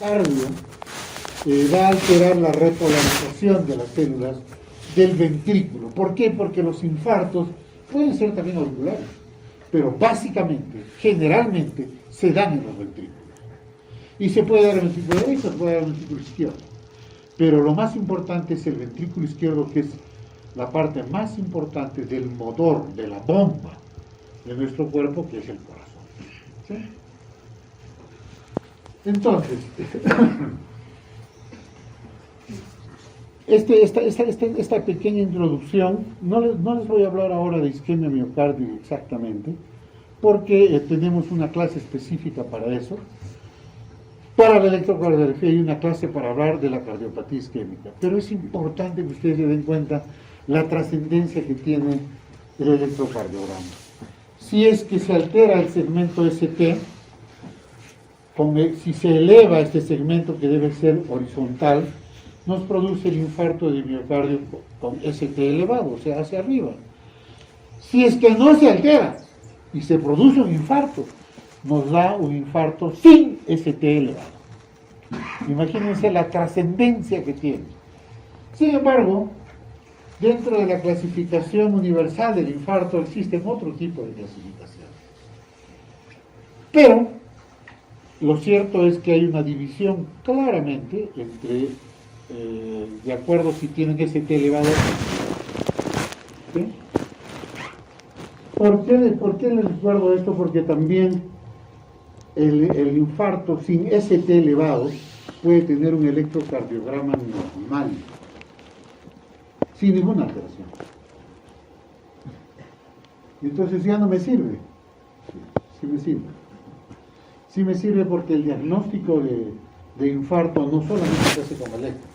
miocardio va a alterar la repolarización de las células del ventrículo. ¿Por qué? Porque los infartos pueden ser también auriculares, pero básicamente, generalmente, se dan en los ventrículos. Y se puede dar el ventrículo derecho, se puede dar el ventrículo izquierdo. Pero lo más importante es el ventrículo izquierdo, que es la parte más importante del motor, de la bomba de nuestro cuerpo, que es el corazón. ¿Sí? Entonces, esta pequeña introducción, no les voy a hablar ahora de isquemia miocardio exactamente, porque tenemos una clase específica para eso. Para la electrocardiografía hay una clase para hablar de la cardiopatía isquémica, pero es importante que ustedes se den cuenta la trascendencia que tiene el electrocardiograma. Si es que se altera el segmento ST, si se eleva este segmento, que debe ser horizontal, nos produce el infarto de miocardio con ST elevado, o sea, hacia arriba. Si es que no se altera y se produce un infarto, nos da un infarto sin ST elevado. Imagínense la trascendencia que tiene. Sin embargo, dentro de la clasificación universal del infarto existen otro tipo de clasificaciones. Pero lo cierto es que hay una división claramente entre, de acuerdo si tienen ST elevado. ¿Sí? ¿Por qué les recuerdo esto? Porque también el infarto sin ST elevado puede tener un electrocardiograma normal, sin ninguna alteración. Entonces ya no me sirve. Sí me sirve. Sí me sirve porque el diagnóstico de infarto no solamente se hace con electro.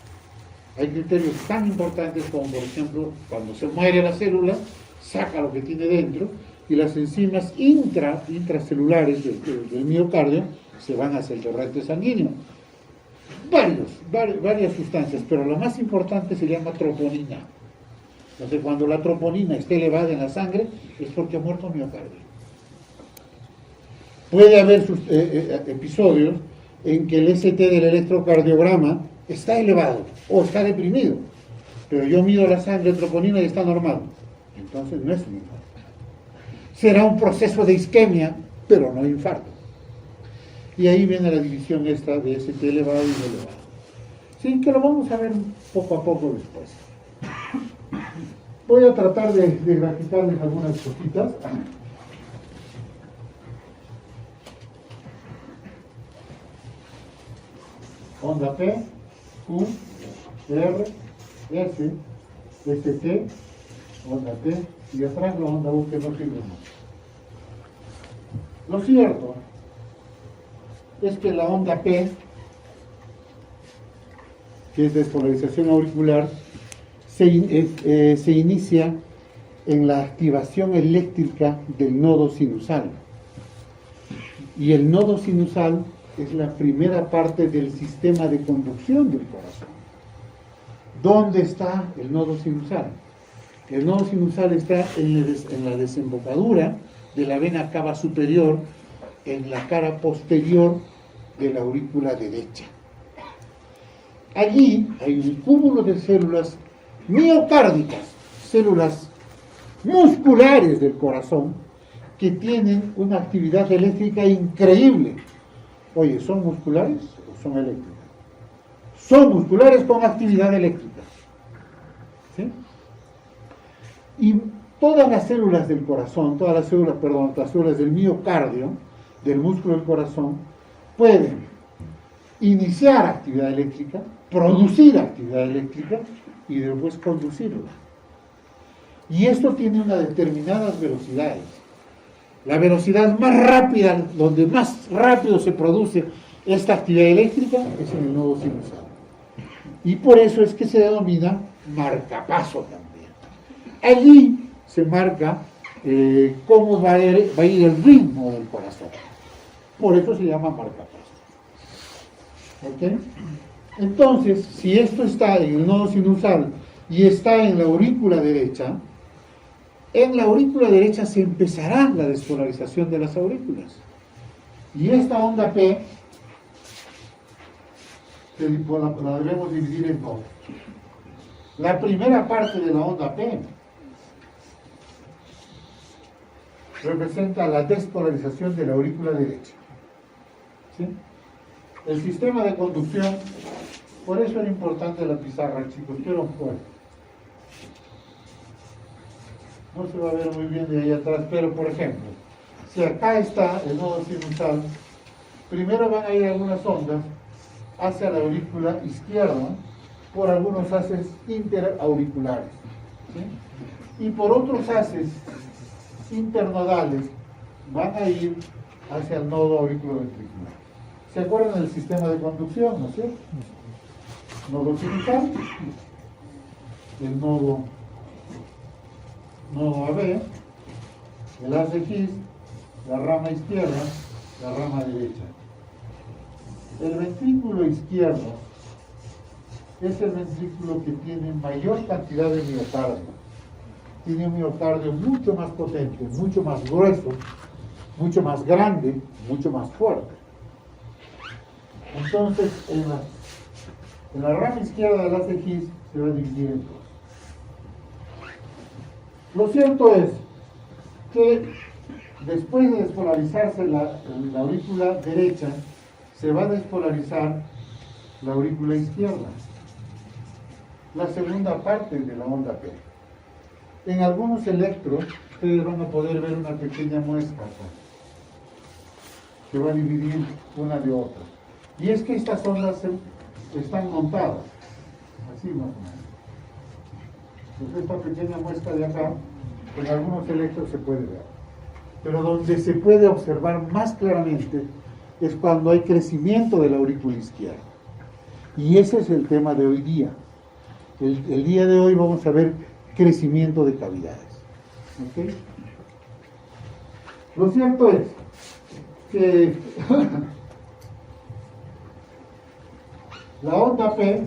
Hay criterios tan importantes como, por ejemplo, cuando se muere la célula, saca lo que tiene dentro, y las enzimas intracelulares del miocardio se van hacia el torrente sanguíneo. Varias sustancias, pero la más importante se llama troponina. Entonces, cuando la troponina esté elevada en la sangre, es porque ha muerto miocardio. Puede haber episodios en que el ST del electrocardiograma está elevado o está deprimido, pero yo mido la sangre troponina y está normal. Entonces no es un infarto. Será un proceso de isquemia, pero no infarto. Y ahí viene la división esta de ST elevado y no elevado. Sí, que lo vamos a ver poco a poco después. Voy a tratar de graficarles algunas cositas. Onda P, Q, R, S, ST, onda T, y atrás la onda U, que no sirve más. Lo cierto es que la onda P, que es despolarización auricular, se inicia en la activación eléctrica del nodo sinusal. Y el nodo sinusal es la primera parte del sistema de conducción del corazón. ¿Dónde está el nodo sinusal? El nodo sinusal está en la desembocadura de la vena cava superior, en la cara posterior de la aurícula derecha. Allí hay un cúmulo de células miocárdicas, células musculares del corazón, que tienen una actividad eléctrica increíble. Oye, ¿son musculares o son eléctricas? Son musculares con actividad eléctrica. ¿Sí? Y todas las células del corazón, las células del miocardio, del músculo del corazón, pueden iniciar actividad eléctrica, producir actividad eléctrica y después conducirla. Y esto tiene unas determinadas velocidades. La velocidad más rápida, donde más rápido se produce esta actividad eléctrica, es en el nodo sinusal. Y por eso es que se denomina marcapaso también. Allí se marca cómo va a ir el ritmo del corazón. Por eso se llama marcapaso. ¿Ok? Entonces, si esto está en el nodo sinusal y está en la aurícula derecha, en la aurícula derecha se empezará la despolarización de las aurículas. Y esta onda P la debemos dividir en dos. La primera parte de la onda P representa la despolarización de la aurícula derecha. ¿Sí? El sistema de conducción, por eso era importante la pizarra, chicos, quiero fuera. No se va a ver muy bien de ahí atrás, pero por ejemplo, si acá está el nodo sinusal, primero van a ir algunas ondas hacia la aurícula izquierda por algunos haces interauriculares, ¿sí? Y por otros haces internodales van a ir hacia el nodo auriculoventricular. ¿Se acuerdan del sistema de conducción, no es cierto? Nodo sinusal, el nodo AB, el haz de His, la rama izquierda, la rama derecha. El ventrículo izquierdo es el ventrículo que tiene mayor cantidad de miocardio. Tiene un miocardio mucho más potente, mucho más grueso, mucho más grande, mucho más fuerte. Entonces, en la rama izquierda del haz de His se va a dividir en dos. Lo cierto es que después de despolarizarse la aurícula derecha, se va a despolarizar la aurícula izquierda, la segunda parte de la onda P. En algunos electros, ustedes van a poder ver una pequeña muestra acá, que va a dividir una de otra. Y es que estas ondas están montadas, así más o menos. Entonces esta pequeña muestra de acá, en algunos electros se puede ver. Pero donde se puede observar más claramente es cuando hay crecimiento de la aurícula izquierda. Y ese es el tema de hoy día. El día de hoy vamos a ver crecimiento de cavidades. ¿Okay? Lo cierto es que la onda P,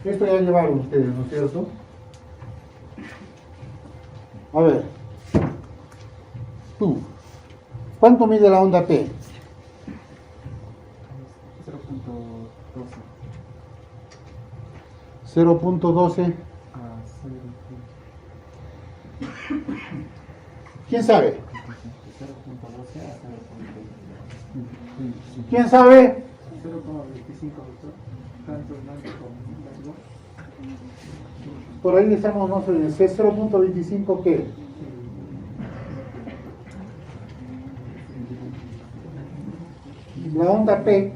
esto ya llevaron ustedes, ¿no es cierto? A ver, tú, ¿cuánto mide la onda P? 0.12. ¿Quién sabe? ¿Quién sabe? 0.25. Por ahí estamos, no sé, 0.25 ¿qué? La onda P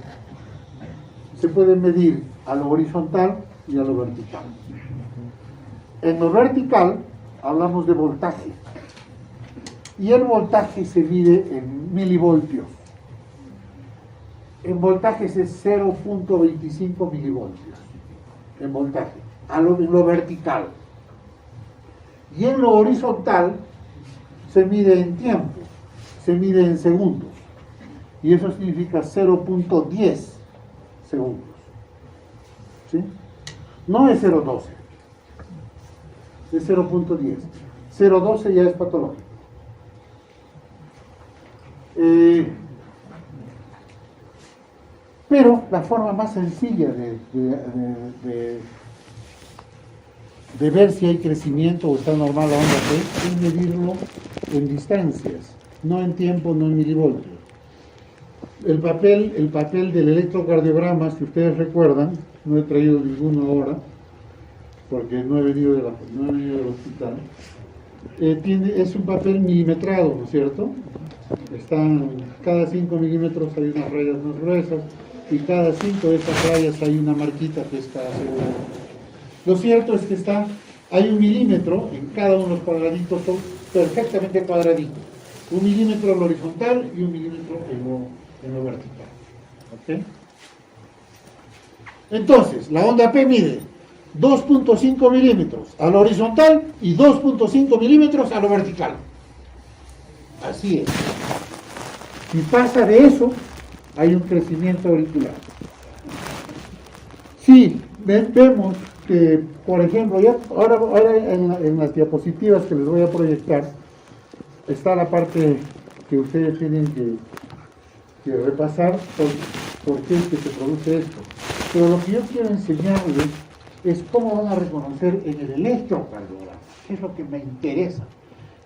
se puede medir a lo horizontal y a lo vertical. En lo vertical hablamos de voltaje y el voltaje se mide en milivoltios. En voltajes es 0.25 milivoltios en voltaje, en lo vertical. Y en lo horizontal se mide en tiempo, se mide en segundos. Y eso significa 0.10 segundos. ¿Sí? No es 0.12, es 0.10. 0.12 ya es patológico. Pero la forma más sencilla de ver si hay crecimiento o está normal la onda P es medirlo en distancias, no en tiempo, no en milivoltios. El papel del electrocardiograma, si ustedes recuerdan, no he traído ninguno ahora, porque no he venido del hospital, es un papel milimetrado, ¿no es cierto? Cada 5 milímetros hay unas rayas más gruesas, y cada 5 de esas rayas hay una marquita que está asegurada. Lo cierto es que hay 1 milímetro en cada uno de los cuadraditos, son perfectamente cuadraditos. 1 milímetro en lo horizontal y 1 milímetro en lo vertical. ¿Okay? Entonces, la onda P mide 2.5 milímetros a lo horizontal y 2.5 milímetros a lo vertical. Así es. Si pasa de eso, hay un crecimiento auricular. Sí, vemos que, por ejemplo, ahora en las diapositivas que les voy a proyectar, está la parte que ustedes tienen que repasar por qué es que se produce esto. Pero lo que yo quiero enseñarles es cómo van a reconocer en el electrocardiograma, que es lo que me interesa.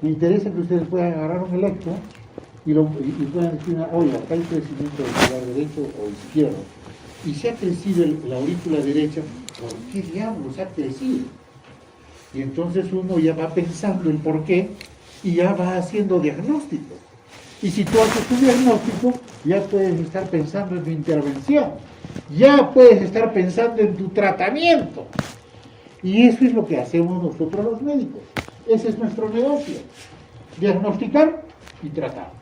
Me interesa que ustedes puedan agarrar un electro y puedan decir, oye, acá hay crecimiento del pilar derecho o izquierdo. Y se ha crecido la aurícula derecha, ¿por qué diablos ha crecido? Y entonces uno ya va pensando el por qué y ya va haciendo diagnóstico. Y si tú haces tu diagnóstico, ya puedes estar pensando en tu intervención, ya puedes estar pensando en tu tratamiento. Y eso es lo que hacemos nosotros los médicos. Ese es nuestro negocio. Diagnosticar y tratar.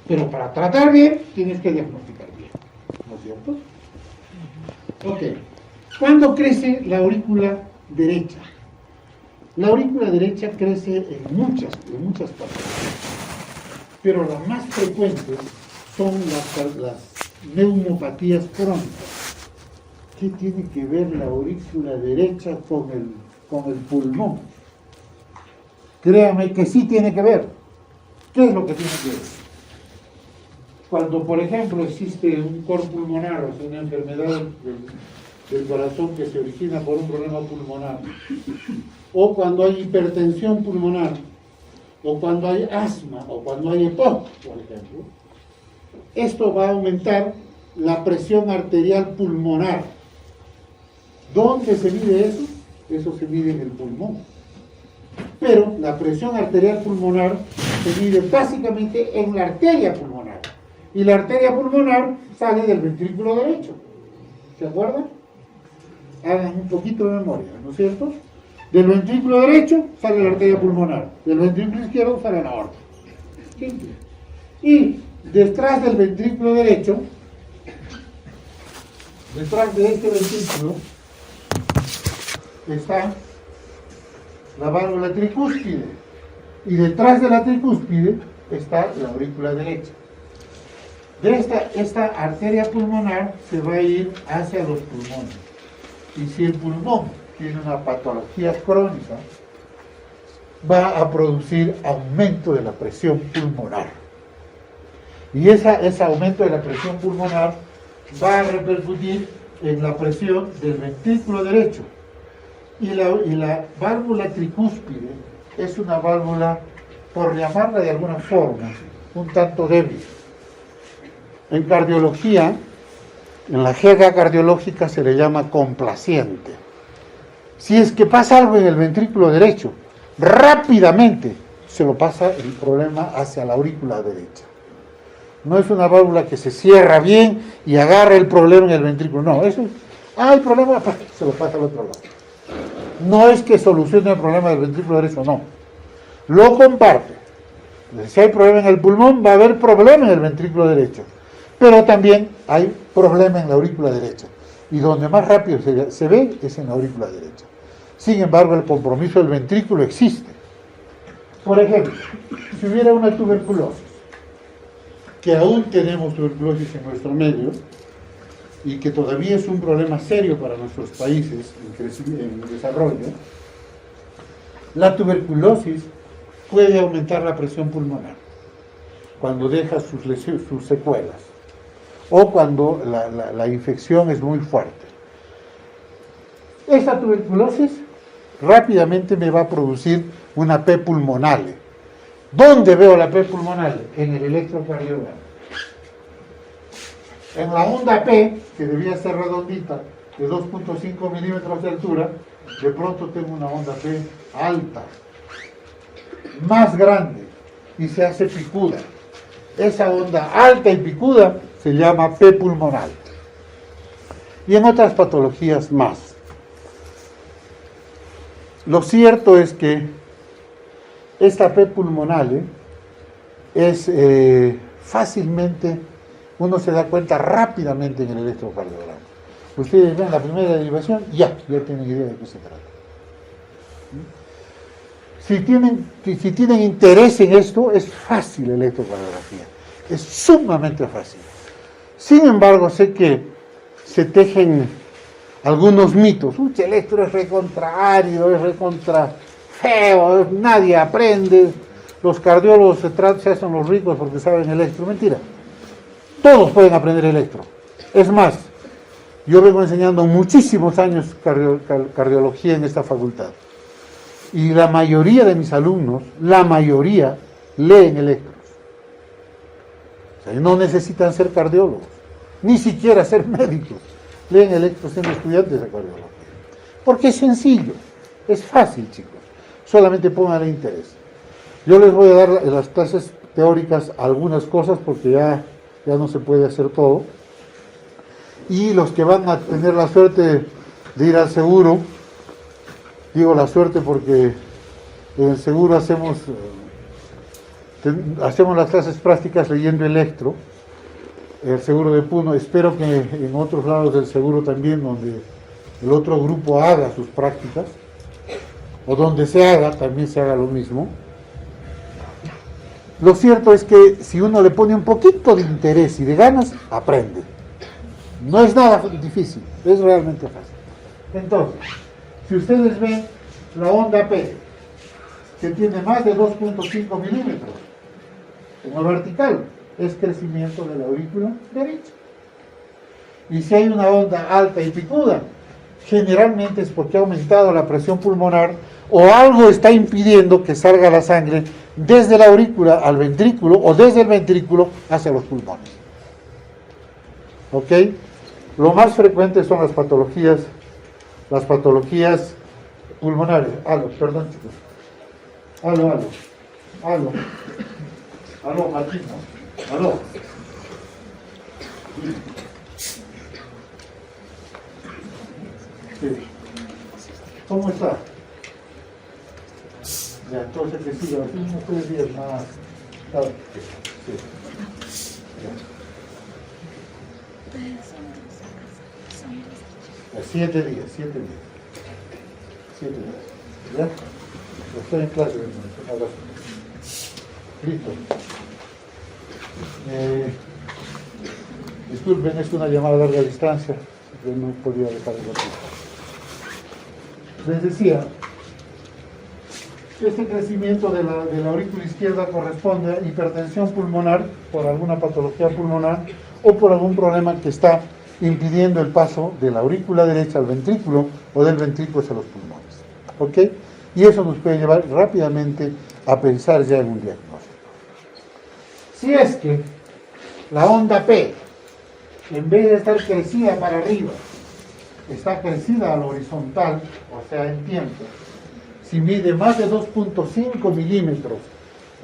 Pero para tratar bien, tienes que diagnosticar bien. ¿No es cierto? Ok. ¿Cuándo crece la aurícula derecha? La aurícula derecha crece en muchas patologías. Pero las más frecuentes son las neumopatías crónicas. ¿Qué tiene que ver la aurícula derecha con el pulmón? Créame que sí tiene que ver. ¿Qué es lo que tiene que ver? Cuando, por ejemplo, existe un cor pulmonar, o sea, una enfermedad del corazón que se origina por un problema pulmonar, o cuando hay hipertensión pulmonar, o cuando hay asma, o cuando hay EPOC, por ejemplo, esto va a aumentar la presión arterial pulmonar. ¿Dónde se mide eso? Eso se mide en el pulmón. Pero la presión arterial pulmonar se mide básicamente en la arteria pulmonar. Y la arteria pulmonar sale del ventrículo derecho. ¿Se acuerdan? Hagan un poquito de memoria, ¿no es cierto? Del ventrículo derecho sale la arteria pulmonar. Del ventrículo izquierdo sale la aorta. Simple. Y detrás del ventrículo derecho, detrás de este ventrículo, está la válvula tricúspide. Y detrás de la tricúspide está la aurícula derecha. De esta arteria pulmonar se va a ir hacia los pulmones. Y si el pulmón tiene una patología crónica, va a producir aumento de la presión pulmonar. Y ese aumento de la presión pulmonar va a repercutir en la presión del ventrículo derecho. Y la válvula tricúspide es una válvula, por llamarla de alguna forma, un tanto débil. En cardiología, en la jerga cardiológica se le llama complaciente. Si es que pasa algo en el ventrículo derecho, rápidamente se lo pasa el problema hacia la aurícula derecha. No es una válvula que se cierra bien y agarra el problema en el ventrículo. No, eso es, hay problema, se lo pasa al otro lado. No es que solucione el problema del ventrículo derecho, no. Lo comparte. Si hay problema en el pulmón, va a haber problema en el ventrículo derecho. Pero también hay problema en la aurícula derecha. Y donde más rápido se ve es en la aurícula derecha. Sin embargo, el compromiso del ventrículo existe. Por ejemplo, si hubiera una tuberculosis, que aún tenemos tuberculosis en nuestro medio, y que todavía es un problema serio para nuestros países en desarrollo, la tuberculosis puede aumentar la presión pulmonar cuando deja sus secuelas o cuando la infección es muy fuerte. Esta tuberculosis rápidamente me va a producir una P pulmonale. ¿Dónde veo la P pulmonale? En el electrocardiograma. En la onda P, que debía ser redondita, de 2.5 milímetros de altura, de pronto tengo una onda P alta, más grande, y se hace picuda. Esa onda alta y picuda se llama P pulmonal. Y en otras patologías más. Lo cierto es que esta P pulmonale es fácilmente, uno se da cuenta rápidamente en el electrocardiograma. Ustedes ven la primera derivación, ya tienen idea de qué se trata. Si tienen interés en esto, es fácil la electrocardiografía. Es sumamente fácil. Sin embargo, sé que se tejen algunos mitos. Uy, el electro es recontra árido, es recontra feo, nadie aprende. Los cardiólogos se hacen los ricos porque saben electro. Mentira. Todos pueden aprender electro. Es más, yo vengo enseñando muchísimos años cardiología en esta facultad. Y la mayoría de mis alumnos, la mayoría, leen electros. O sea, no necesitan ser cardiólogos, ni siquiera ser médicos. Leen electros siendo estudiantes de cardiología. Porque es sencillo, es fácil, chicos. Solamente pónganle interés. Yo les voy a dar en las clases teóricas algunas cosas porque ya no se puede hacer todo. Y los que van a tener la suerte de ir al seguro, digo la suerte porque en el seguro hacemos las clases prácticas leyendo electro, el seguro de Puno. Espero que en otros lados del seguro también, donde el otro grupo haga sus prácticas, o donde se haga, también se haga lo mismo. Lo cierto es que si uno le pone un poquito de interés y de ganas, aprende. No es nada difícil, es realmente fácil. Entonces, si ustedes ven la onda P, que tiene más de 2.5 milímetros, como vertical, es crecimiento de la aurícula derecha. Y si hay una onda alta y picuda, generalmente es porque ha aumentado la presión pulmonar o algo está impidiendo que salga la sangre desde la aurícula al ventrículo o desde el ventrículo hacia los pulmones. ¿Ok? Lo más frecuente son las patologías pulmonares. Perdón, chicos. Aló, Martín. Aló. Sí. ¿Cómo está? Ya, entonces que siga, unos 3 días más. Sí. Ya. 7 días. 7 días. ¿Ya? Estoy en clase. Listo. Disculpen, es una llamada a larga distancia. Yo no podía dejar de dormir. Les decía, este crecimiento de la aurícula izquierda corresponde a hipertensión pulmonar por alguna patología pulmonar o por algún problema que está impidiendo el paso de la aurícula derecha al ventrículo o del ventrículo hacia los pulmones. ¿Ok? Y eso nos puede llevar rápidamente a pensar ya en un diagnóstico. Si es que la onda P, en vez de estar crecida para arriba, está crecida a la horizontal, o sea, en tiempo, si mide más de 2.5 milímetros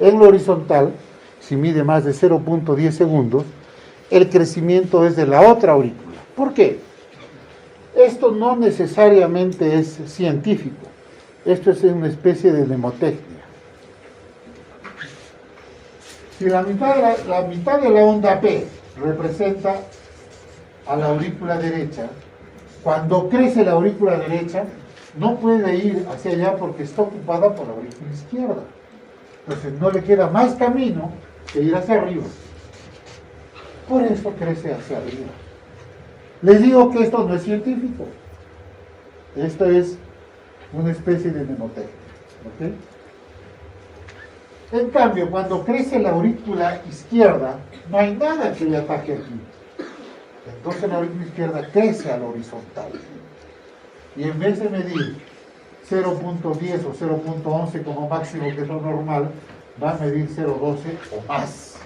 en lo horizontal, si mide más de 0.10 segundos, el crecimiento es de la otra aurícula. ¿Por qué? Esto no necesariamente es científico, esto es una especie de mnemotecnia. Si la mitad de la onda P representa a la aurícula derecha, cuando crece la aurícula derecha, no puede ir hacia allá porque está ocupada por la aurícula izquierda. Entonces no le queda más camino que ir hacia arriba. Por eso crece hacia arriba. Les digo que esto no es científico. Esto es una especie de mnemotecnia. ¿Ok? En cambio, cuando crece la aurícula izquierda, no hay nada que le ataque aquí. Entonces la aurícula izquierda crece a la horizontal. Y en vez de medir 0.10 o 0.11 como máximo, que es lo normal, va a medir 0.12 o más.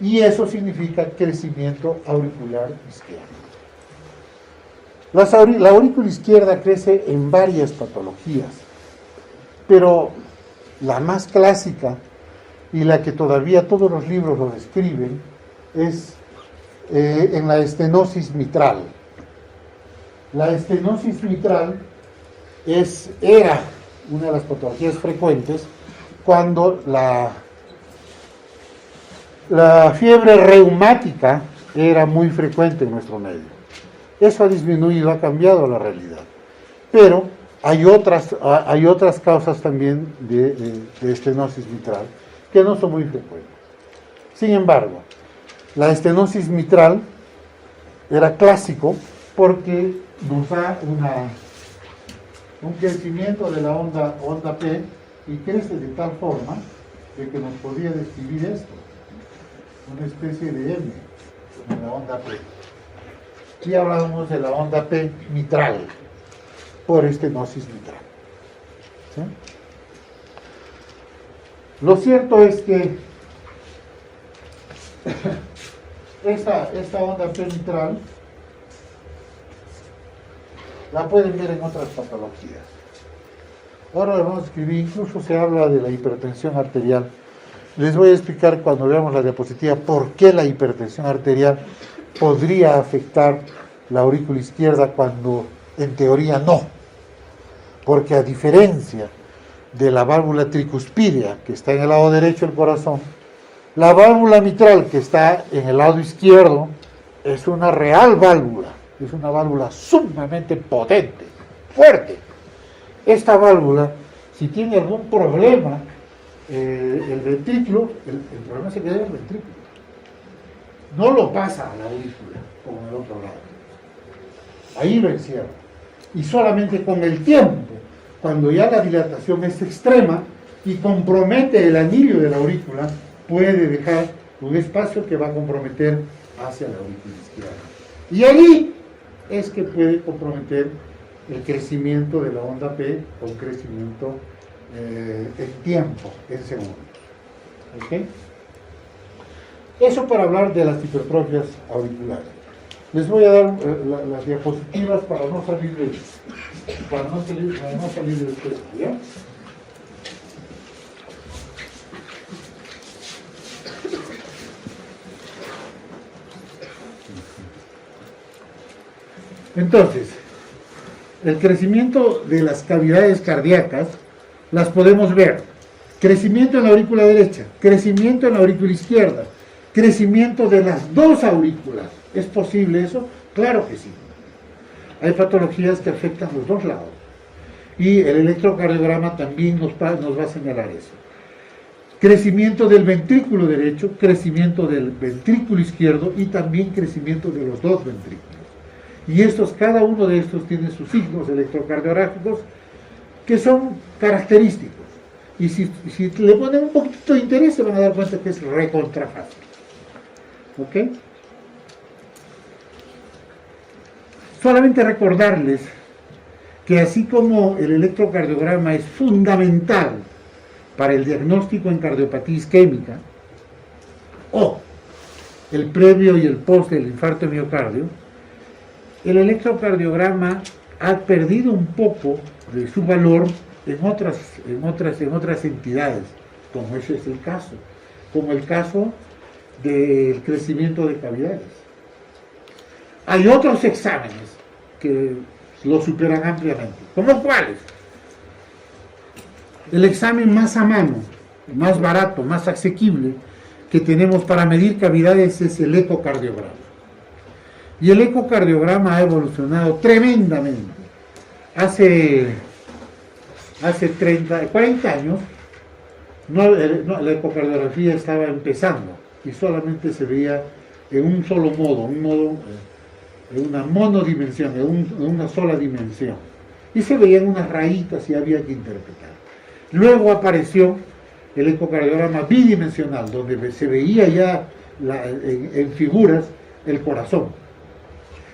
Y eso significa crecimiento auricular izquierdo. La aurícula izquierda crece en varias patologías, pero la más clásica y la que todavía todos los libros lo describen es en la estenosis mitral. La estenosis mitral era una de las patologías frecuentes cuando la fiebre reumática era muy frecuente en nuestro medio. Eso ha disminuido, ha cambiado la realidad. Pero hay otras causas también de estenosis mitral que no son muy frecuentes. Sin embargo, la estenosis mitral era clásico porque nos da un crecimiento de la onda P y crece de tal forma de que nos podría describir esto. una especie de M en la onda P. Y hablamos de la onda P mitral, por estenosis mitral. ¿Sí? Lo cierto es que esta onda P mitral la pueden ver en otras patologías. Ahora vamos a escribir, incluso se habla de la hipertensión arterial. Les voy a explicar cuando veamos la diapositiva por qué la hipertensión arterial podría afectar la aurícula izquierda cuando en teoría no. Porque a diferencia de la válvula tricuspidea que está en el lado derecho del corazón, la válvula mitral que está en el lado izquierdo es una real válvula, es una válvula sumamente potente, fuerte. Esta válvula, si tiene algún problema, el ventrículo, el problema se queda en el ventrículo. No lo pasa a la aurícula, como en el otro lado. Ahí lo encierra. Y solamente con el tiempo, cuando ya la dilatación es extrema y compromete el anillo de la aurícula, puede dejar un espacio que va a comprometer hacia la aurícula izquierda. Y allí es que puede comprometer el crecimiento de la onda P con crecimiento en tiempo, en segundos. ¿Okay? Eso para hablar de las hipertrofias auriculares. Les voy a dar las diapositivas para no salir de esto, ¿ya? Entonces, el crecimiento de las cavidades cardíacas las podemos ver. Crecimiento en la aurícula derecha, crecimiento en la aurícula izquierda, crecimiento de las dos aurículas. ¿Es posible eso? Claro que sí. Hay patologías que afectan los dos lados. Y el electrocardiograma también nos va a señalar eso. Crecimiento del ventrículo derecho, crecimiento del ventrículo izquierdo y también crecimiento de los dos ventrículos. Y cada uno de estos tiene sus signos electrocardiográficos que son característicos. Y si le ponen un poquito de interés se van a dar cuenta que es recontra fácil. ¿Ok? Solamente recordarles que así como el electrocardiograma es fundamental para el diagnóstico en cardiopatía isquémica o el previo y el post del infarto de miocardio, el electrocardiograma ha perdido un poco de su valor en otras entidades, como ese es el caso, como el caso del crecimiento de cavidades. Hay otros exámenes que lo superan ampliamente. ¿Cómo cuáles? El examen más a mano, más barato, más asequible que tenemos para medir cavidades es el ecocardiograma. Y el ecocardiograma ha evolucionado tremendamente. Hace 40 años la ecocardiografía estaba empezando y solamente se veía en un solo modo, en una monodimensión, en una sola dimensión. Y se veían unas rayitas y había que interpretar. Luego apareció el ecocardiograma bidimensional, donde se veía ya en figuras el corazón.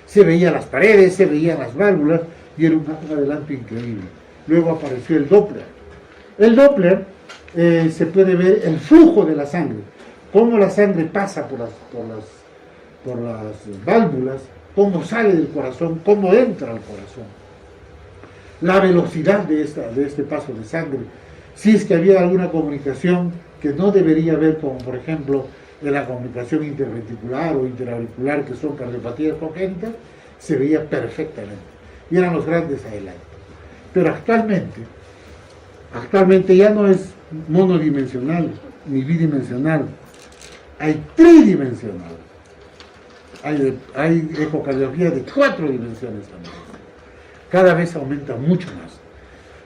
Se veían las paredes, se veían las válvulas y era un adelanto increíble. Luego apareció el Doppler. El Doppler se puede ver el flujo de la sangre, cómo la sangre pasa por las válvulas, cómo sale del corazón, cómo entra al corazón. La velocidad de este paso de sangre, si es que había alguna comunicación que no debería haber, como por ejemplo de la comunicación interventricular o interauricular, que son cardiopatías congénitas, se veía perfectamente. Y eran los grandes adelantos. Pero actualmente ya no es monodimensional ni bidimensional, hay tridimensional. Hay ecocardiografía de 4 dimensiones también. Cada vez aumenta mucho más.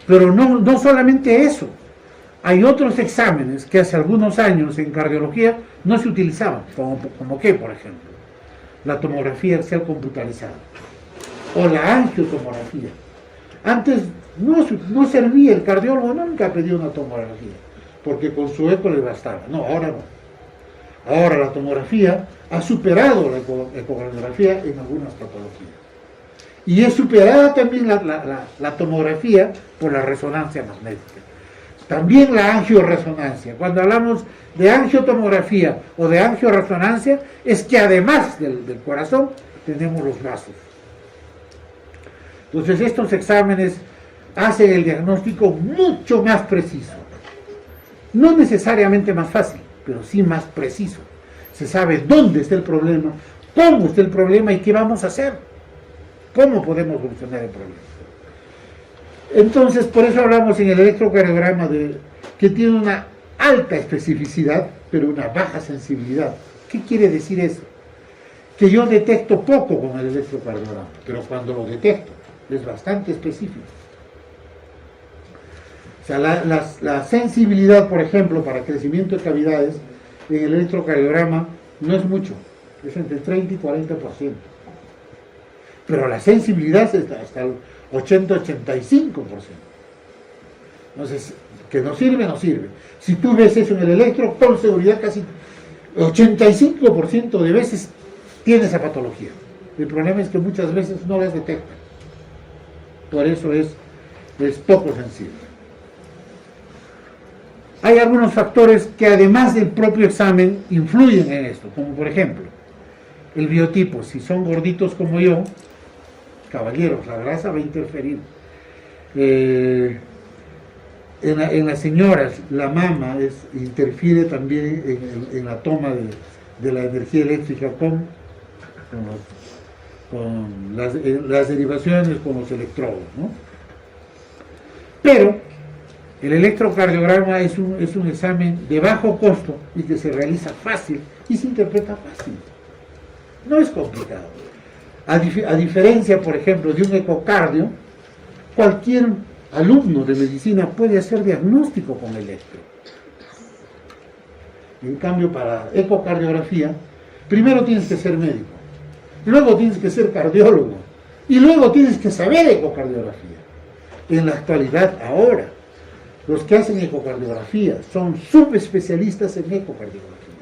Pero no solamente eso. Hay otros exámenes que hace algunos años en cardiología no se utilizaban, como ¿qué, por ejemplo? La tomografía axial computarizada o la angiotomografía. Antes no servía, el cardiólogo nunca pedía una tomografía, porque con su eco le bastaba. No, ahora no. Ahora la tomografía ha superado la ecocardiografía en algunas patologías. Y es superada también la tomografía por la resonancia magnética. También la angioresonancia. Cuando hablamos de angiotomografía o de angioresonancia, es que además del corazón tenemos los vasos. Entonces estos exámenes hacen el diagnóstico mucho más preciso. No necesariamente más fácil, pero sí más preciso. Se sabe dónde está el problema, cómo está el problema y qué vamos a hacer. ¿Cómo podemos solucionar el problema? Entonces, por eso hablamos en el electrocardiograma que tiene una alta especificidad, pero una baja sensibilidad. ¿Qué quiere decir eso? Que yo detecto poco con el electrocardiograma, pero cuando lo detecto es bastante específico. O sea, la sensibilidad, por ejemplo, para crecimiento de cavidades en el electrocardiograma no es mucho, es entre 30 y 40%. Pero la sensibilidad es hasta el 80-85%. Entonces, que no sirve, no sirve. Si tú ves eso en el electro, con seguridad casi 85% de veces tiene esa patología. El problema es que muchas veces no las detectan. Por eso es poco sensible. Hay algunos factores que además del propio examen influyen en esto, como por ejemplo, el biotipo. Si son gorditos como yo, caballeros, la grasa va a interferir. En las señoras, la mama interfiere también en la toma de la energía eléctrica con las derivaciones, con los electrodos, ¿no? Pero el electrocardiograma es un examen de bajo costo y que se realiza fácil y se interpreta fácil. No es complicado. A diferencia, por ejemplo, de un ecocardio, cualquier alumno de medicina puede hacer diagnóstico con electro. En cambio, para ecocardiografía, primero tienes que ser médico, luego tienes que ser cardiólogo y luego tienes que saber ecocardiografía. En la actualidad, ahora, los que hacen ecocardiografía son subespecialistas en ecocardiografía.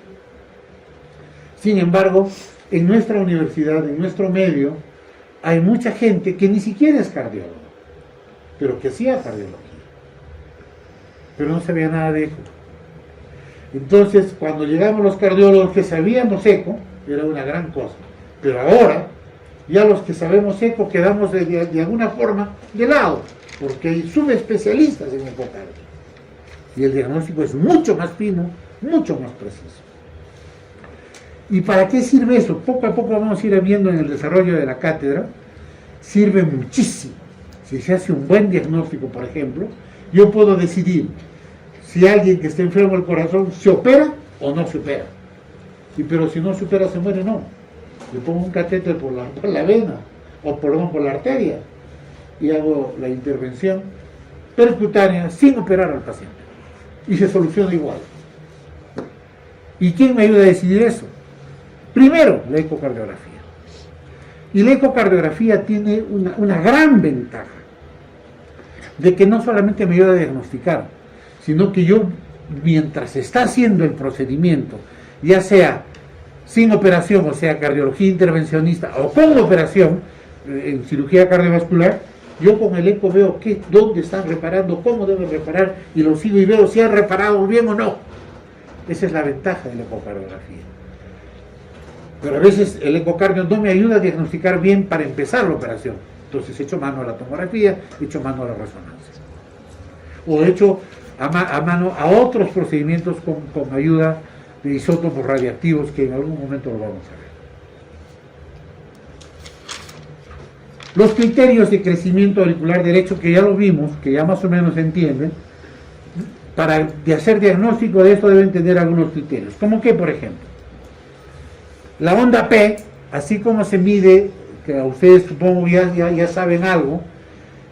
Sin embargo, en nuestra universidad, en nuestro medio, hay mucha gente que ni siquiera es cardiólogo, pero que hacía cardiología, pero no sabía nada de eco. Entonces, cuando llegamos los cardiólogos que sabíamos eco, era una gran cosa. Pero ahora, ya los que sabemos eco quedamos de alguna forma de lado, porque hay subespecialistas en ecocardio. Y el diagnóstico es mucho más fino, mucho más preciso. ¿Y para qué sirve eso? Poco a poco vamos a ir viendo en el desarrollo de la cátedra. Sirve muchísimo. Si se hace un buen diagnóstico, por ejemplo, yo puedo decidir si alguien que está enfermo del corazón se opera o no se opera. Pero si no se opera, se muere, no. Le pongo un catéter por la vena, o por la arteria, y hago la intervención percutánea sin operar al paciente. Y se soluciona igual. ¿Y quién me ayuda a decidir eso? Primero, la ecocardiografía. Y la ecocardiografía tiene una gran ventaja, de que no solamente me ayuda a diagnosticar, sino que yo, mientras se está haciendo el procedimiento, ya sea sin operación, o sea, cardiología intervencionista, o con operación, en cirugía cardiovascular, yo con el eco veo dónde están reparando, cómo deben reparar, y lo sigo y veo si han reparado bien o no. Esa es la ventaja de la ecocardiografía. Pero a veces el ecocardio no me ayuda a diagnosticar bien para empezar la operación. Entonces echo mano a la tomografía, echo mano a la resonancia. O echo a mano a otros procedimientos con ayuda de isótopos radiactivos, que en algún momento lo vamos a ver. Los criterios de crecimiento auricular derecho, que ya lo vimos, que ya más o menos se entienden, para hacer diagnóstico de esto deben tener algunos criterios. ¿Cómo que, por ejemplo? La onda P, así como se mide, que ustedes supongo ya saben algo,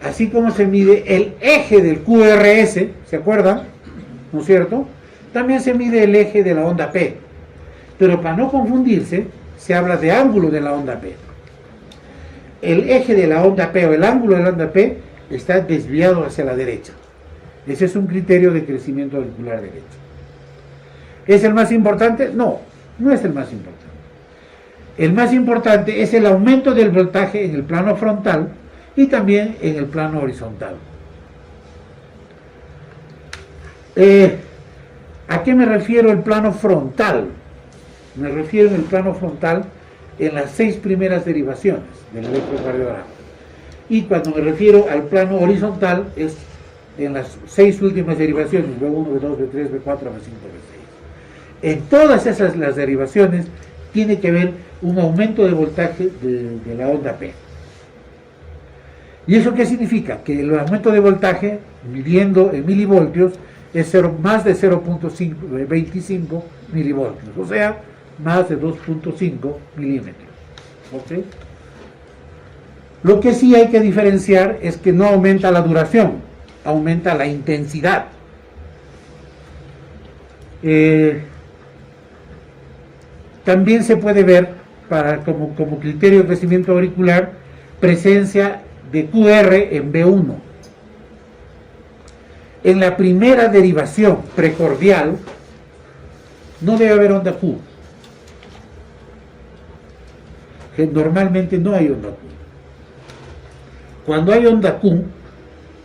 así como se mide el eje del QRS, ¿se acuerdan? ¿No es cierto? También se mide el eje de la onda P. Pero para no confundirse, se habla de ángulo de la onda P. El eje de la onda P o el ángulo de la onda P está desviado hacia la derecha. Ese es un criterio de crecimiento auricular derecho. ¿Es el más importante? No. No es el más importante. El más importante es el aumento del voltaje en el plano frontal y también en el plano horizontal. ¿A qué me refiero el plano frontal? Me refiero en el plano frontal en las 6 primeras derivaciones del electrocardiograma. Y cuando me refiero al plano horizontal es en las 6 últimas derivaciones, B1, B2, B3, B4, B5, B6. En todas esas las derivaciones tiene que ver un aumento de voltaje de la onda P. ¿Y eso qué significa? Que el aumento de voltaje, midiendo en milivoltios, es más de 0.25 milivoltios, o sea, más de 2.5 milímetros. ¿Okay? Lo que sí hay que diferenciar es que no aumenta la duración, aumenta la intensidad. También se puede ver, como criterio de crecimiento auricular, presencia de QR en B1. En la primera derivación precordial no debe haber onda Q. Que normalmente no hay onda Q. Cuando hay onda Q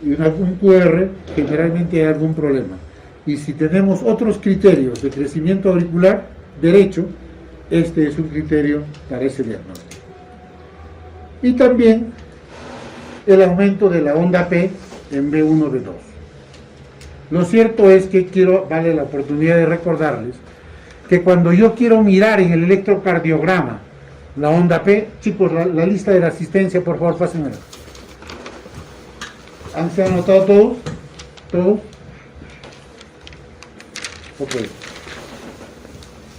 y un QR, generalmente hay algún problema. Y si tenemos otros criterios de crecimiento auricular derecho, este es un criterio para ese diagnóstico. Y también el aumento de la onda P en B1, B2. Lo cierto es que vale la oportunidad de recordarles que cuando yo quiero mirar en el electrocardiograma la onda P, chicos, la lista de la asistencia, por favor, pásenmela. ¿Han se anotado todos? ¿Todos? Ok.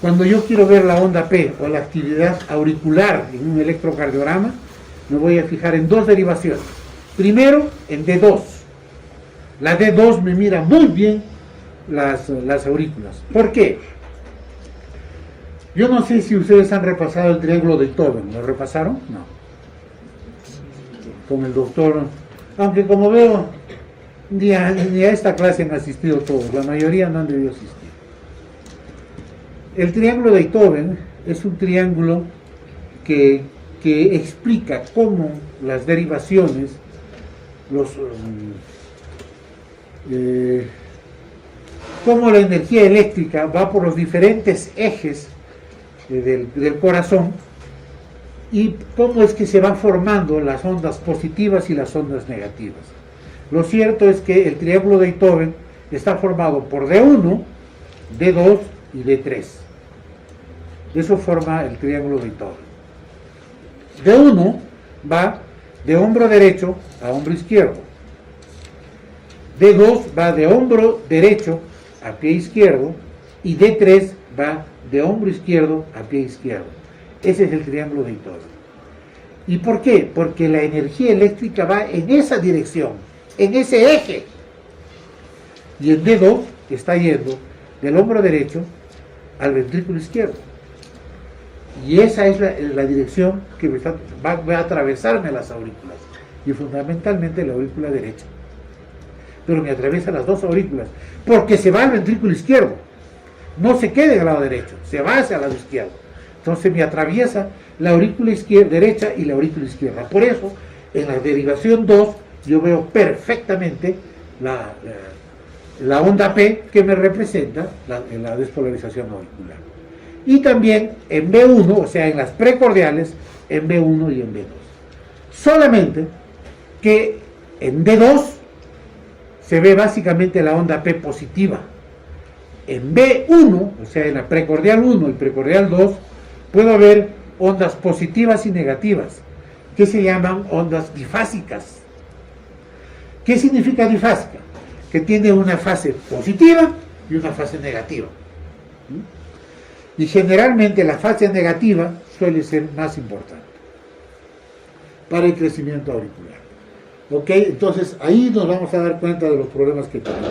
Cuando yo quiero ver la onda P o la actividad auricular en un electrocardiograma, me voy a fijar en 2 derivaciones. Primero, en D2. La D2 me mira muy bien las aurículas. ¿Por qué? Yo no sé si ustedes han repasado el triángulo de Beethoven. ¿Lo repasaron? No. Con el doctor. Aunque como veo, ni a esta clase han asistido todos. La mayoría no han debido asistir. El triángulo de Beethoven es un triángulo que explica cómo las derivaciones, cómo la energía eléctrica va por los diferentes ejes del corazón y cómo es que se van formando las ondas positivas y las ondas negativas. Lo cierto es que el triángulo de Beethoven está formado por D1, D2 y D3. Eso forma el triángulo de Beethoven. D1 va de hombro derecho a hombro izquierdo. D2 va de hombro derecho a pie izquierdo y D3 va de hombro izquierdo a pie izquierdo. Ese es el triángulo de Beethoven. ¿Y por qué? Porque la energía eléctrica va en esa dirección, en ese eje. Y el D2 está yendo del hombro derecho al ventrículo izquierdo. Y esa es la dirección que va a atravesarme las aurículas. Y fundamentalmente la aurícula derecha. Pero me atraviesa las 2 aurículas. Porque se va al ventrículo izquierdo. No se queda al lado derecho. Se va hacia el lado izquierdo. Entonces me atraviesa la aurícula derecha y la aurícula izquierda. Por eso, en la derivación 2, yo veo perfectamente la onda P que me representa la despolarización auricular. Y también en B1, o sea, en las precordiales, en B1 y en B2. Solamente que en D2 se ve básicamente la onda P positiva. En B1, o sea, en la precordial 1 y precordial 2, puedo ver ondas positivas y negativas, que se llaman ondas difásicas. ¿Qué significa difásica? Que tiene una fase positiva y una fase negativa. Y generalmente la fase negativa suele ser más importante para el crecimiento auricular. ¿Ok? Entonces ahí nos vamos a dar cuenta de los problemas que tenemos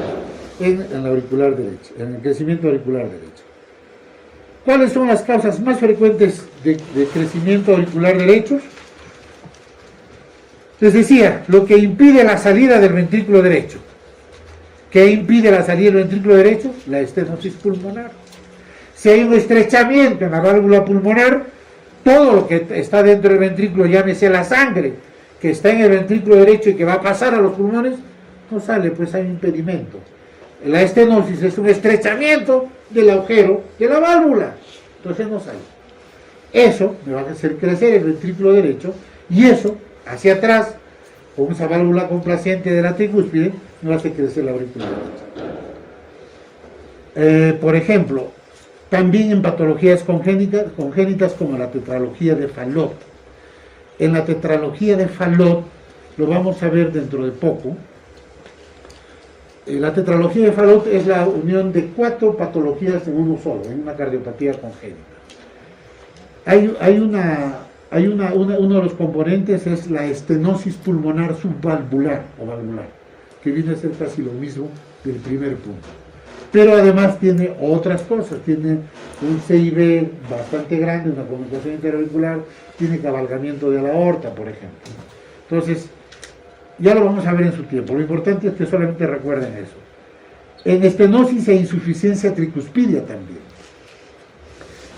en la auricular derecha, en el crecimiento auricular derecho. ¿Cuáles son las causas más frecuentes de crecimiento auricular derecho? Les decía, lo que impide la salida del ventrículo derecho. ¿Qué impide la salida del ventrículo derecho? La estenosis pulmonar. Si hay un estrechamiento en la válvula pulmonar, todo lo que está dentro del ventrículo, llámese la sangre, que está en el ventrículo derecho y que va a pasar a los pulmones, no sale, pues hay un impedimento. La estenosis es un estrechamiento del agujero de la válvula, entonces no sale. Eso me va a hacer crecer el ventrículo derecho, y eso, hacia atrás, con esa válvula complaciente de la tricúspide, me va a hacer crecer la aurícula derecha. Por ejemplo, también en patologías congénitas como la tetralogía de Fallot. En la tetralogía de Fallot, lo vamos a ver dentro de poco. La tetralogía de Fallot es la unión de 4 patologías en uno solo, en una cardiopatía congénita. Uno de los componentes es la estenosis pulmonar subvalvular o valvular, que viene a ser casi lo mismo del primer punto. Pero además tiene otras cosas, tiene un CIB bastante grande, una comunicación interauricular, tiene cabalgamiento de la aorta, por ejemplo. Entonces, ya lo vamos a ver en su tiempo. Lo importante es que solamente recuerden eso. En estenosis e insuficiencia tricuspidia también.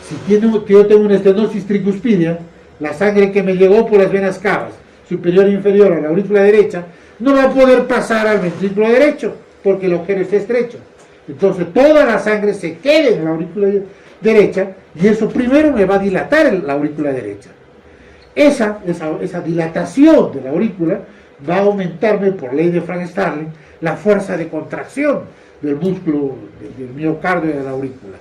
Si yo tengo una estenosis tricuspidia, la sangre que me llegó por las venas cavas, superior e inferior a la aurícula derecha, no va a poder pasar al ventrículo derecho, porque el agujero está estrecho. Entonces toda la sangre se queda en la aurícula derecha, y eso primero me va a dilatar la aurícula derecha. Esa dilatación de la aurícula va a aumentarme, por ley de Frank-Starling, la fuerza de contracción del músculo del miocardio y de la aurícula.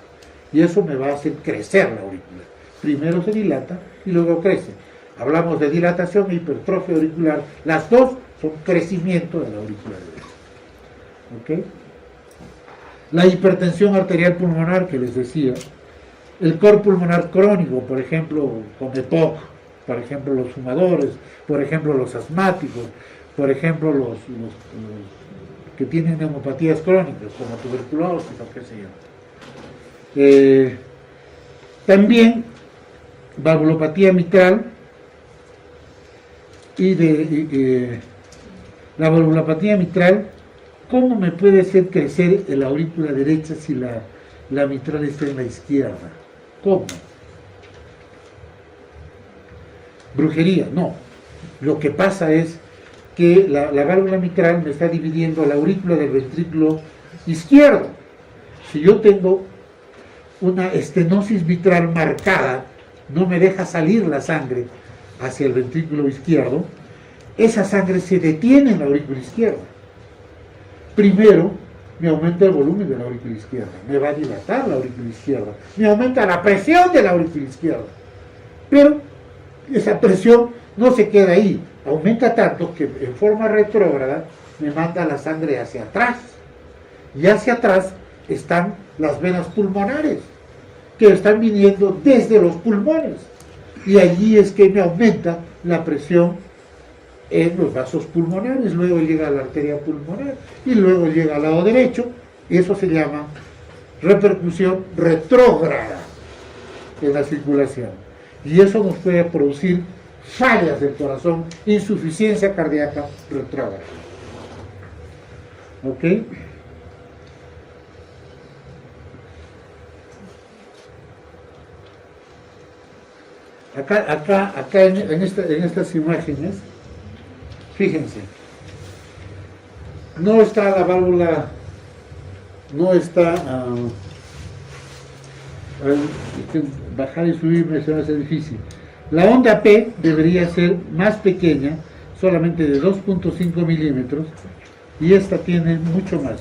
Y eso me va a hacer crecer la aurícula. Primero se dilata y luego crece. Hablamos de dilatación e hipertrofia auricular. Las dos son crecimiento de la aurícula derecha. ¿Ok? La hipertensión arterial pulmonar que les decía. El cor pulmonar crónico, por ejemplo, con EPOC, por ejemplo, los fumadores, por ejemplo, los asmáticos, por ejemplo, los que tienen neumopatías crónicas, como tuberculosis o qué sé yo. También valvulopatía mitral la valvulopatía mitral, ¿cómo me puede hacer crecer la aurícula derecha si la mitral está en la izquierda? ¿Cómo? Brujería, no. Lo que pasa es que la válvula mitral me está dividiendo la aurícula del ventrículo izquierdo. Si yo tengo una estenosis mitral marcada, no me deja salir la sangre hacia el ventrículo izquierdo, esa sangre se detiene en la aurícula izquierda. Primero, me aumenta el volumen de la aurícula izquierda, me va a dilatar la aurícula izquierda, me aumenta la presión de la aurícula izquierda. Pero esa presión no se queda ahí, aumenta tanto que en forma retrógrada me manda la sangre hacia atrás. Y hacia atrás están las venas pulmonares, que están viniendo desde los pulmones. Y allí es que me aumenta la presión en los vasos pulmonares, luego llega a la arteria pulmonar y luego llega al lado derecho. Eso se llama repercusión retrógrada en la circulación. Y eso nos puede producir fallas del corazón, insuficiencia cardíaca retrógrada. ¿Ok? Acá en estas imágenes, fíjense, no está la válvula, no está, bajar y subir se va a hacer difícil. La onda P debería ser más pequeña, solamente de 2.5 milímetros, y esta tiene mucho más.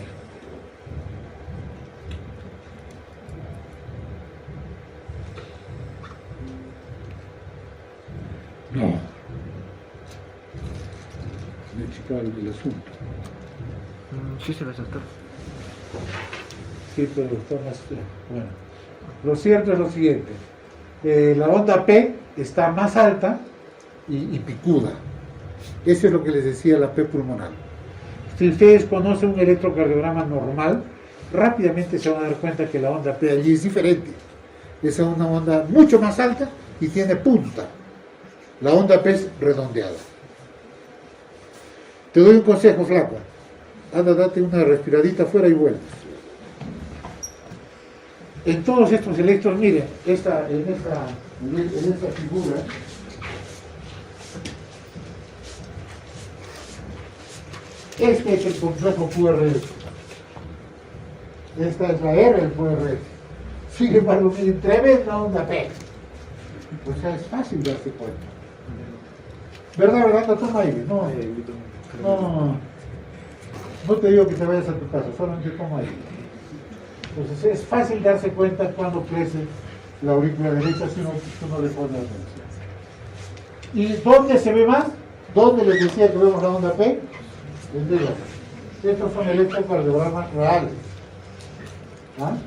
No. Me he checado el asunto. Sí, se va a saltar. Sí, pero está más... Bueno. Lo cierto es lo siguiente. La onda P está más alta y picuda. Eso es lo que les decía la P pulmonar. Si ustedes conocen un electrocardiograma normal, rápidamente se van a dar cuenta que la onda P allí es diferente. Es una onda mucho más alta y tiene punta. La onda P es redondeada. Te doy un consejo, flaco. Anda, date una respiradita afuera y vuelves. En todos estos electros, miren, en esta figura, este es el complejo QRS. Esta es la R del QRS. Sin embargo, miren, tremenda onda P. O sea, es fácil darse cuenta. ¿Verdad? Toma aire. No te digo que te vayas a tu casa, solamente toma aire. Entonces es fácil darse cuenta cuando crece la aurícula derecha si uno le pone atención. ¿Y dónde se ve más? ¿Dónde les decía que vemos la onda P? En D2. Estos son electrocardiogramas reales. ¿Ah?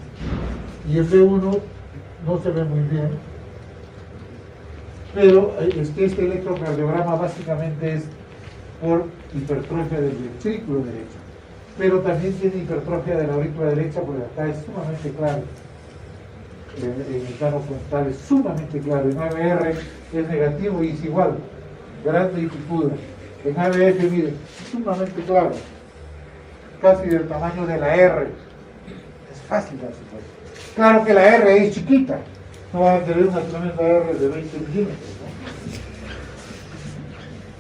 Y el B1 no se ve muy bien, pero este electrocardiograma básicamente es por hipertrofia del ventrículo derecho, pero también tiene hipertrofia de la aurícula derecha porque acá es sumamente claro, en el plano frontal es sumamente claro, en ABR es negativo y es igual, grande y picuda, en ABF miren, sumamente claro, casi del tamaño de la R, es fácil darse cuenta. Claro que la R es chiquita, no van a tener una tremenda R de 20 milímetros,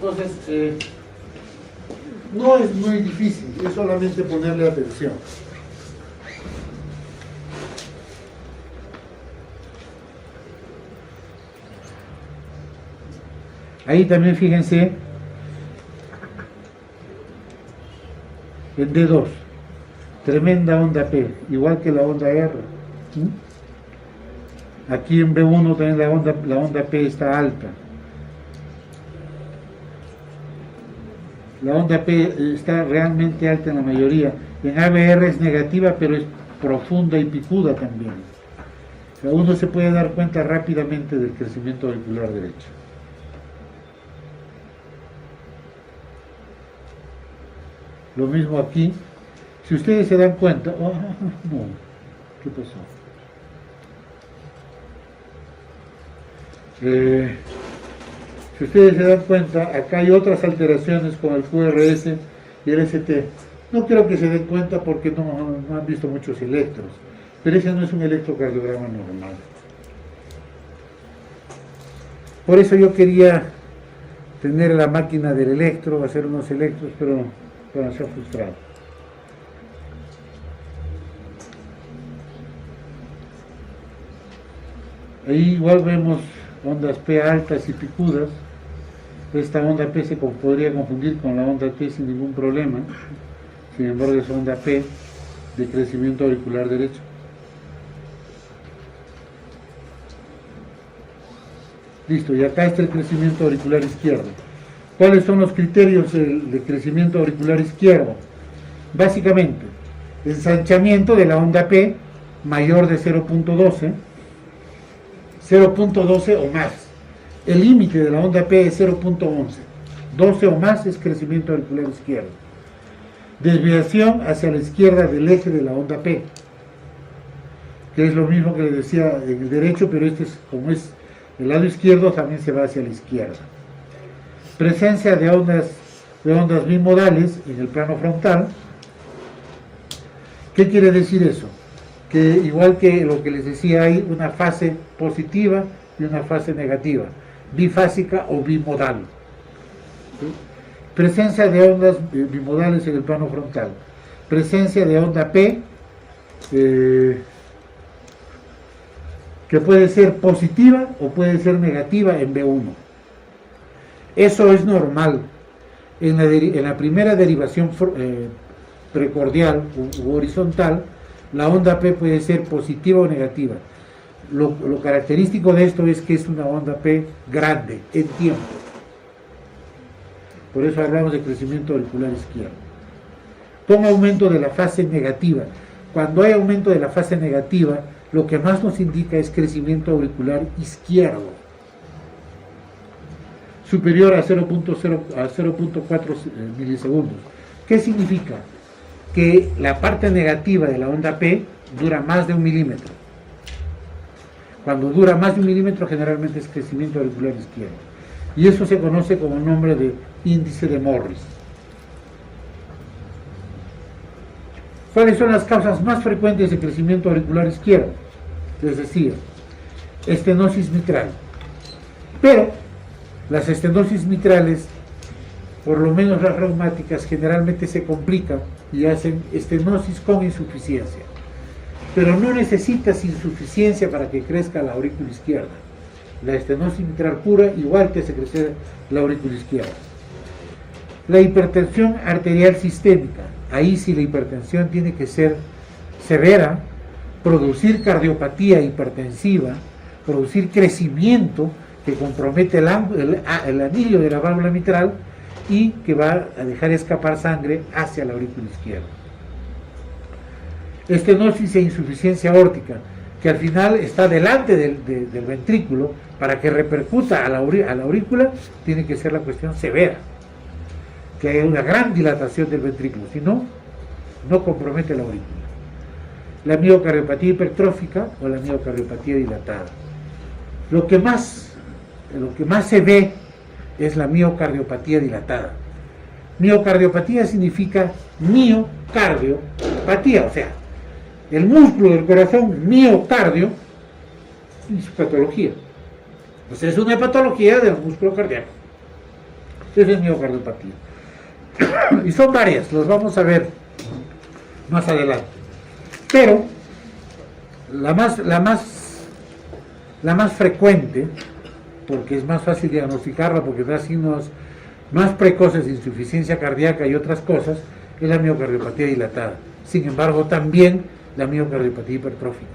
¿no? Entonces, no es muy difícil, es solamente ponerle atención. Ahí también fíjense en D2, tremenda onda P, igual que la onda R. Aquí en B1 también la onda P está alta. La onda P está realmente alta en la mayoría. En ABR es negativa, pero es profunda y picuda también. O sea, uno se puede dar cuenta rápidamente del crecimiento auricular derecho. Lo mismo aquí. Si ustedes se dan cuenta... Oh, no, ¿qué pasó? Si ustedes se dan cuenta, acá hay otras alteraciones con el QRS y el ST. No creo que se den cuenta porque no han visto muchos electros, pero ese no es un electrocardiograma normal. Por eso yo quería tener la máquina del electro, hacer unos electros, pero se ha frustrado. Ahí igual vemos ondas P altas y picudas. Esta onda P se podría confundir con la onda T sin ningún problema. Sin embargo, es onda P de crecimiento auricular derecho. Listo, y acá está el crecimiento auricular izquierdo. ¿Cuáles son los criterios de crecimiento auricular izquierdo? Básicamente, ensanchamiento de la onda P mayor de 0.12 o más. El límite de la onda P es 0.11. 12 o más es crecimiento auricular izquierdo. Desviación hacia la izquierda del eje de la onda P, que es lo mismo que les decía en el derecho, pero como es el lado izquierdo, también se va hacia la izquierda. Presencia de ondas bimodales en el plano frontal. ¿Qué quiere decir eso? Que igual que lo que les decía, hay una fase positiva y una fase negativa, bifásica o bimodal. ¿Sí? Presencia de ondas bimodales en el plano frontal. Presencia de onda P, que puede ser positiva o puede ser negativa en B1. Eso es normal. En la primera derivación precordial u horizontal, la onda P puede ser positiva o negativa. Lo característico de esto es que es una onda P grande en tiempo. Por eso hablamos de crecimiento auricular izquierdo. Con aumento de la fase negativa. Cuando hay aumento de la fase negativa, lo que más nos indica es crecimiento auricular izquierdo, superior a 0.4 milisegundos. ¿Qué significa? Que la parte negativa de la onda P dura más de 1 milímetro. Cuando dura más de 1 milímetro, generalmente es crecimiento auricular izquierdo. Y eso se conoce como el nombre de índice de Morris. ¿Cuáles son las causas más frecuentes de crecimiento auricular izquierdo? les decía, estenosis mitral. Pero las estenosis mitrales, por lo menos las reumáticas, generalmente se complican y hacen estenosis con insuficiencia. Pero no necesitas insuficiencia para que crezca la aurícula izquierda. La estenosis mitral pura igual te hace crecer la aurícula izquierda. La hipertensión arterial sistémica, ahí sí la hipertensión tiene que ser severa, producir cardiopatía hipertensiva, producir crecimiento que compromete el anillo de la válvula mitral y que va a dejar escapar sangre hacia la aurícula izquierda. Estenosis e insuficiencia aórtica, que al final está delante del ventrículo, para que repercuta a la aurícula, tiene que ser la cuestión severa, que haya una gran dilatación del ventrículo, si no, no compromete la aurícula. La miocardiopatía hipertrófica o la miocardiopatía dilatada. Lo que más se ve es la miocardiopatía dilatada. Miocardiopatía significa miocardiopatía, o sea, el músculo del corazón, miocardio, y su patología. O sea, es una patología del músculo cardíaco. Esa es miocardiopatía. Y son varias, las vamos a ver más adelante. Pero la más frecuente, porque es más fácil diagnosticarla, porque da signos más precoces de insuficiencia cardíaca y otras cosas, es la miocardiopatía dilatada. Sin embargo, también la miocardiopatía hipertrófica.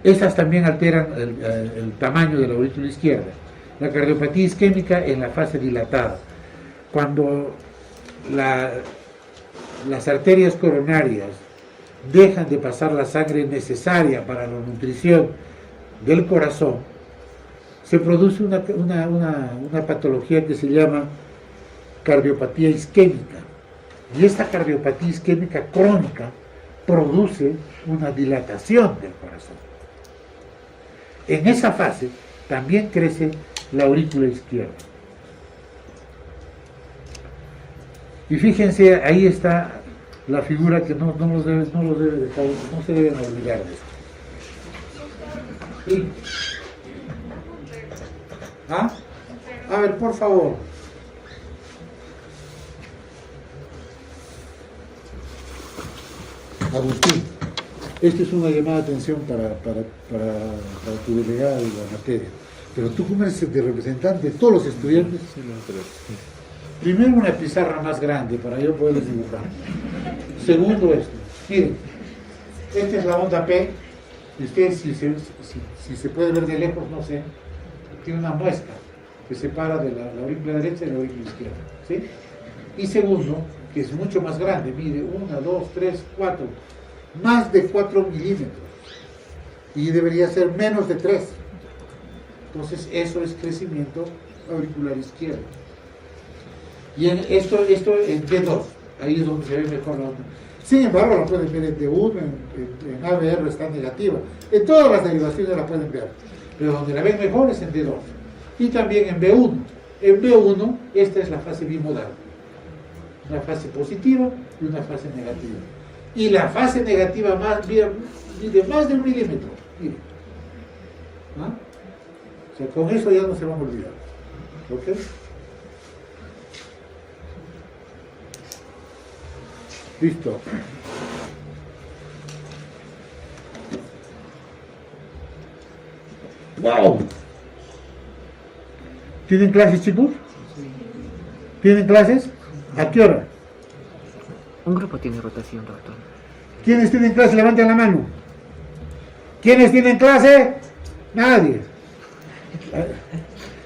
Esas también alteran el tamaño de la aurícula izquierda. La cardiopatía isquémica en la fase dilatada. Cuando las arterias coronarias dejan de pasar la sangre necesaria para la nutrición del corazón, se produce una patología que se llama cardiopatía isquémica. Y esta cardiopatía isquémica crónica produce una dilatación del corazón. En esa fase también crece la aurícula izquierda. Y fíjense, ahí está la figura que no se deben olvidar de esto. ¿Sí? ¿Ah? A ver, por favor. Agustín, esta es una llamada de atención para tu delegada de la materia. Pero tú como eres el representante de todos los estudiantes, primero una pizarra más grande para yo poderles dibujar. Segundo esto. Miren, esta es la onda P. Y ustedes, si se puede ver de lejos, no sé, tiene una muesca que separa de la aurícula derecha y la aurícula izquierda. ¿Sí? Y segundo, que es mucho más grande, mide 1, 2, 3, 4, más de 4 milímetros. Y debería ser menos de 3. Entonces, eso es crecimiento auricular izquierdo. Y esto en D2, ahí es donde se ve mejor la onda. Sin embargo, la pueden ver en D1, en ABR está negativa. En todas las derivaciones la pueden ver. Pero donde la ven mejor es en D2. Y también en B1. En B1, esta es la fase bimodal. Una fase positiva y una fase negativa. Y la fase negativa mide más de 1 milímetro. Miren. ¿Ah? O sea, con eso ya no se van a olvidar. ¿Ok? Listo. ¡Wow! ¿Tienen clases, chicos? ¿Tienen clases? ¿A qué hora? Un grupo tiene rotación, doctor. ¿Quiénes tienen clase? Levanten la mano. ¿Quiénes tienen clase? Nadie.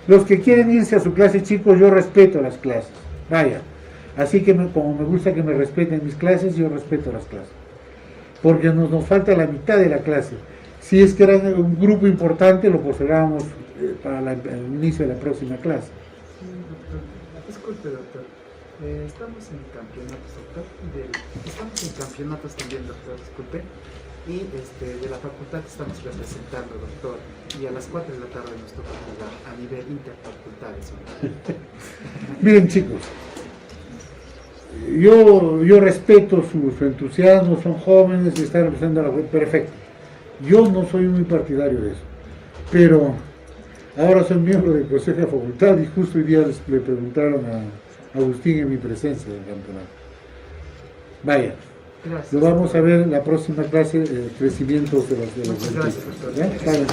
Los que quieren irse a su clase, chicos, yo respeto las clases. Vaya. Así que como me gusta que me respeten mis clases, yo respeto las clases. Porque nos falta la mitad de la clase. Si es que era un grupo importante, lo postergábamos para el inicio de la próxima clase. Disculpe, doctor. Estamos en campeonatos, doctor. Estamos en campeonatos también, doctor, disculpe. Y de la facultad estamos representando, doctor. Y a las 4 de la tarde nos toca jugar a nivel interfacultades. Miren, chicos. Yo respeto su entusiasmo, son jóvenes y están representando a la web, perfecto. Yo no soy muy partidario de eso, pero ahora soy miembro del Consejo de Facultad y justo hoy día le preguntaron a Agustín en mi presencia del campeonato. Vaya, Gracias. lo vamos a ver en la próxima clase, crecimientos de los Muchas gracias, doctor. ¿Ya? Está bien.